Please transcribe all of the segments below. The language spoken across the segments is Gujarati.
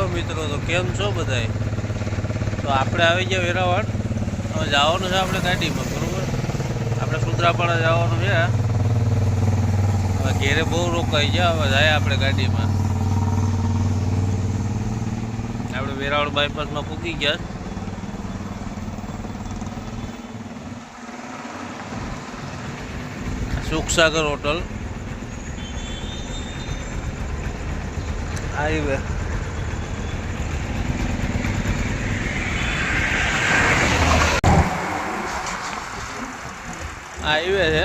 હેલો મિત્રો, તો કેમ છો બધાય? તો આપણે આવી ગયા વેરાવળ. હવે જવાનું છે આપણે ગાડીમાં, બરાબર. આપણે સુત્રાપાડા જવાનું છે. હવે ઘેરે બહુ રોકાઈ ગયા, હવે જાય આપણે ગાડીમાં. આપણે વેરાવળ બાયપાસમાં પૂકી ગયા. Sukhsagar hotel highway. હાઈવે છે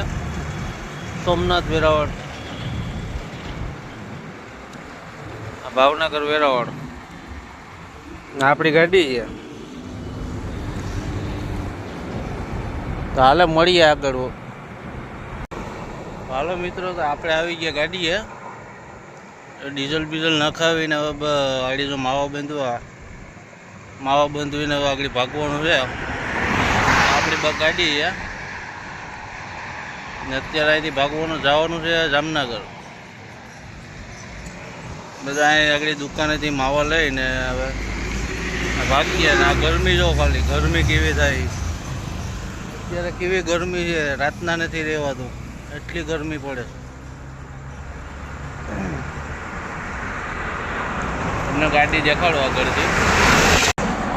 સોમનાથ વેરાવળ, ભાવનગર વેરાવળ. આપણી ગાડી છે. તો હાલે મળીએ આગળ. હાલો મિત્રો, તો આપણે આવી ગયા ગાડીએ. ડીઝલ બીઝલ નખાવીને હવે આગળ જો માવા બાંધવીને હવે આગળ ભાગવાનું છે. આપણી ગાડી છે ને અત્યારે અહીંથી ભાગવાનું જવાનું છે જામનગર. બધા અહીં આગળ દુકાનેથી માવા લઈને હવે ભાગીએ. ને આ ગરમી જો ખાલી ગરમી કેવી થાય અત્યારે, કેવી ગરમી છે. રાતના નથી રહેવાતું, એટલી ગરમી પડે. તમને ગાડી દેખાડો આગળથી.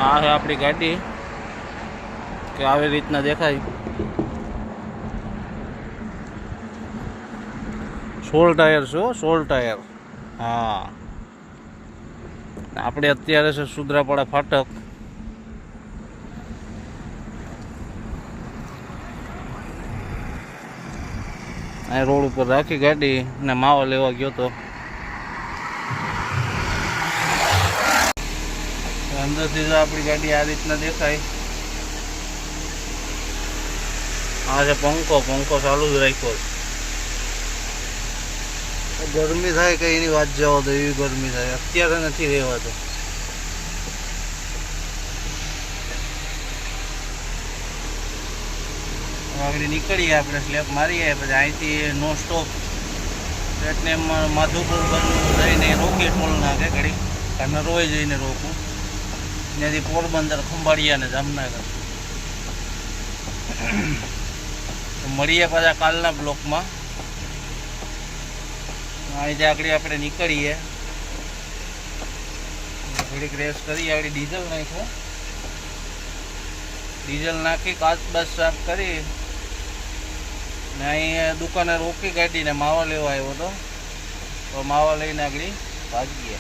આ છે આપણી ગાડી, કે આવી રીતના દેખાય. 16 ટાયર છે, 16 ટાયર. હા, આપણે અત્યારે છે સુત્રાપાડા ફાટક. અહીં રોડ ઉપર રાખી ગાડી ને માવો લેવા ગયો તો. અંદરથી જો આપણી ગાડી આ રીતના દેખાય. આ છે પંખો ચાલુ જ રાખ્યો. ગરમી થાય કઈ એની વાત જવા દો, એવી ગરમી થાય. અત્યારે નથી રહેવાતો. આગળ નીકળીએ આપણે, સ્લેપ મારીએ, પછી અહીંથી નો સ્ટોપ એટલે માધુપુર બાજુ જઈને રોકી ટોલ નાખે ઘડી. અને રોય જઈને રોકું. ત્યાંથી પોરબંદર, ખંભાળિયા ને જામનગર. મળીએ પાછા કાલના બ્લોકમાં. અહીંથી આગળ આપણે નીકળીએ, થોડીક રેસ કરીએ. આગળ ડીઝલ નાખ્યો, ડીઝલ નાખી કાચ બાચ સાફ કરી ને અહીંયા દુકાને રોકી ગાડીને માવા લેવા આવ્યો હતો. તો માવા લઈને આગળ ભાગીએ.